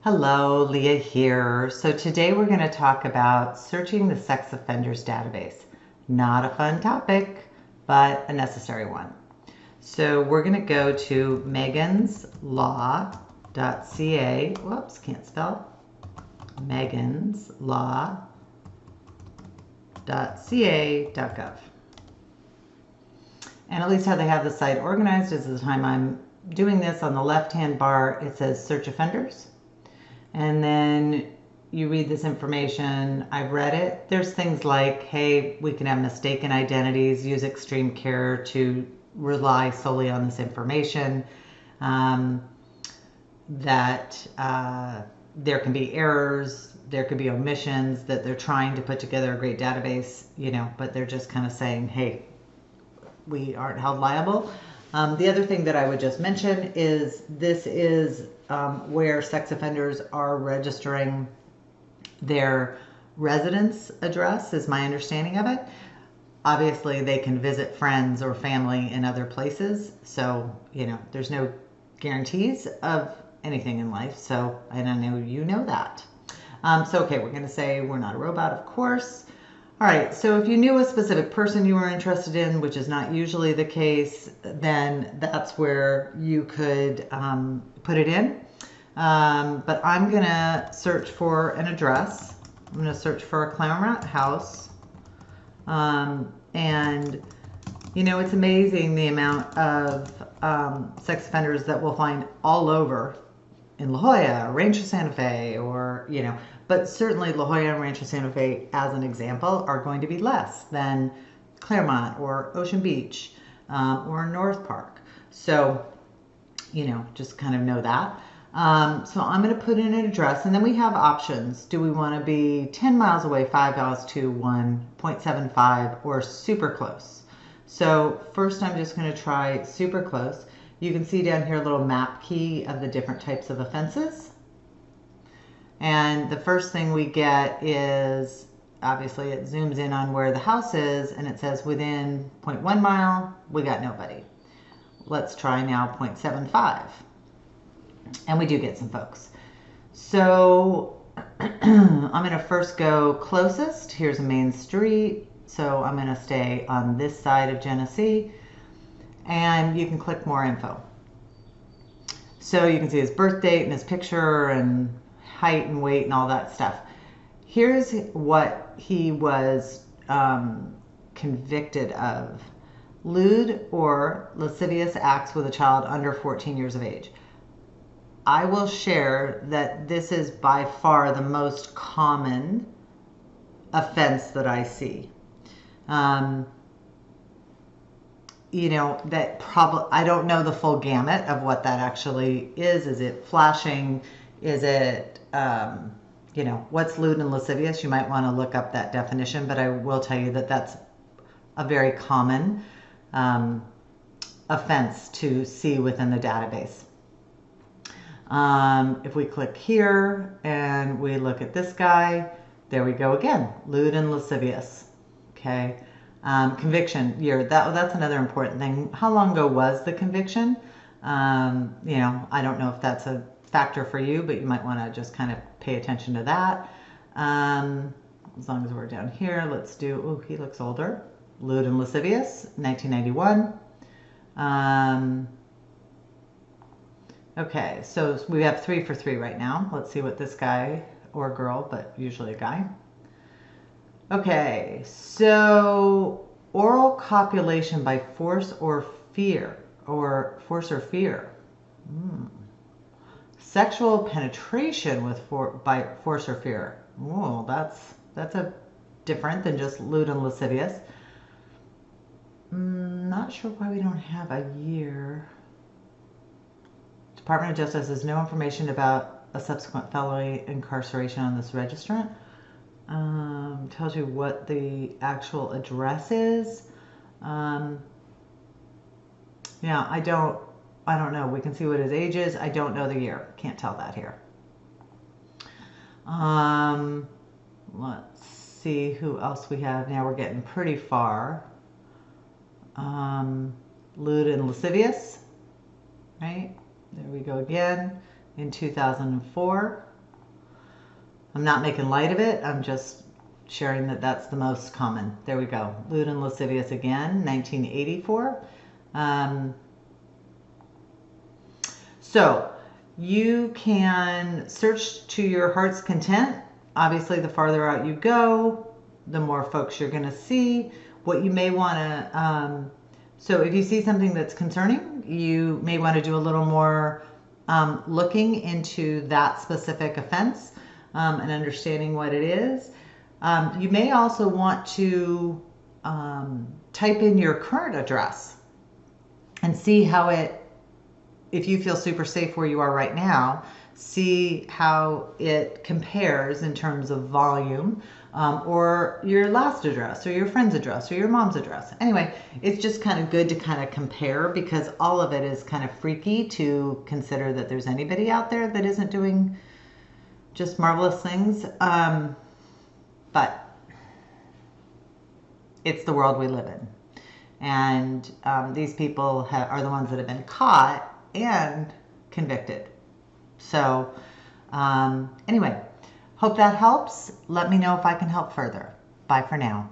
Hello, Leah here. So today we're going to talk about searching the sex offenders database. Not a fun topic, but a necessary one. So we're going to go to meganslaw.ca. Whoops, can't spell. meganslaw.ca.gov. And at least how they have the site organized is the time I'm doing this. On the left-hand bar, it says search offenders. And then you read this information. I've read it. There's things like, hey, we can have mistaken identities, use extreme care to rely solely on this information, that there can be errors, there could be omissions, that they're trying to put together a great database, but they're just kind of saying, hey, we aren't held liable. The other thing that I would just mention is this is where sex offenders are registering their residence address, is my understanding of it. Obviously, they can visit friends or family in other places. So, there's no guarantees of anything in life. So, I don't know, you know that. Okay, we're going to say we're not a robot, of course. All right, so if you knew a specific person you were interested in, which is not usually the case, then that's where you could put it in. But I'm going to search for an address. I'm going to search for a Claremont house. And, it's amazing the amount of sex offenders that we'll find all over in La Jolla, Rancho Santa Fe, or, but certainly La Jolla and Rancho Santa Fe, as an example, are going to be less than Claremont or Ocean Beach or North Park. So, just kind of know that. So I'm going to put in an address, and then we have options. Do we want to be 10 miles away, 5 miles to 1.75, or super close? So first I'm just going to try super close. You can see down here a little map key of the different types of offenses. And the first thing we get is, obviously it zooms in on where the house is, and it says within 0.1 mile, we got nobody. Let's try now 0.75. And we do get some folks. So I'm going to first go closest. Here's a main street. So I'm going to stay on this side of Genesee. And you can click more info. So you can see his birth date and his picture and height and weight and all that stuff. Here's what he was convicted of. Lewd or lascivious acts with a child under 14 years of age. I will share that this is by far the most common offense that I see. That probably, I don't know the full gamut of what that actually is. Is it flashing? Is it, what's lewd and lascivious? You might want to look up that definition, but I will tell you that that's a very common offense to see within the database. If we click here and we look at this guy, there we go again, lewd and lascivious. Okay. Conviction year, that's another important thing. How long ago was the conviction? I don't know if that's a factor for you, but you might want to just kind of pay attention to that. As long as we're down here, let's do, oh, he looks older. Lewd and lascivious, 1991. Okay, so we have 3 for 3 right now. Let's see what this guy, or girl, but usually a guy. Okay, so oral copulation by force or fear, Sexual penetration by force or fear. Oh, that's a different than just lewd and lascivious. Not sure why we don't have a year. Department of Justice has no information about a subsequent felony incarceration on this registrant. Tells you what the actual address is. Yeah, I don't know. We can see what his age is. I don't know the year. Can't tell that here. Let's see who else we have. Now we're getting pretty far. Lewd and lascivious, right? There we go again in 2004. I'm not making light of it. I'm just sharing that that's the most common. There we go. Lewd and lascivious again, 1984. So you can search to your heart's content. Obviously, the farther out you go, the more folks you're going to see. What you may want to, so if you see something that's concerning, you may want to do a little more looking into that specific offense and understanding what it is. You may also want to type in your current address and see how it, if you feel super safe where you are right now, see how it compares in terms of volume, or your last address or your friend's address or your mom's address. Anyway, it's just kind of good to kind of compare, because all of it is kind of freaky to consider that there's anybody out there that isn't doing just marvelous things. But it's the world we live in. And these people are the ones that have been caught and convicted. So anyway, hope that helps. Let me know if I can help further. Bye for now.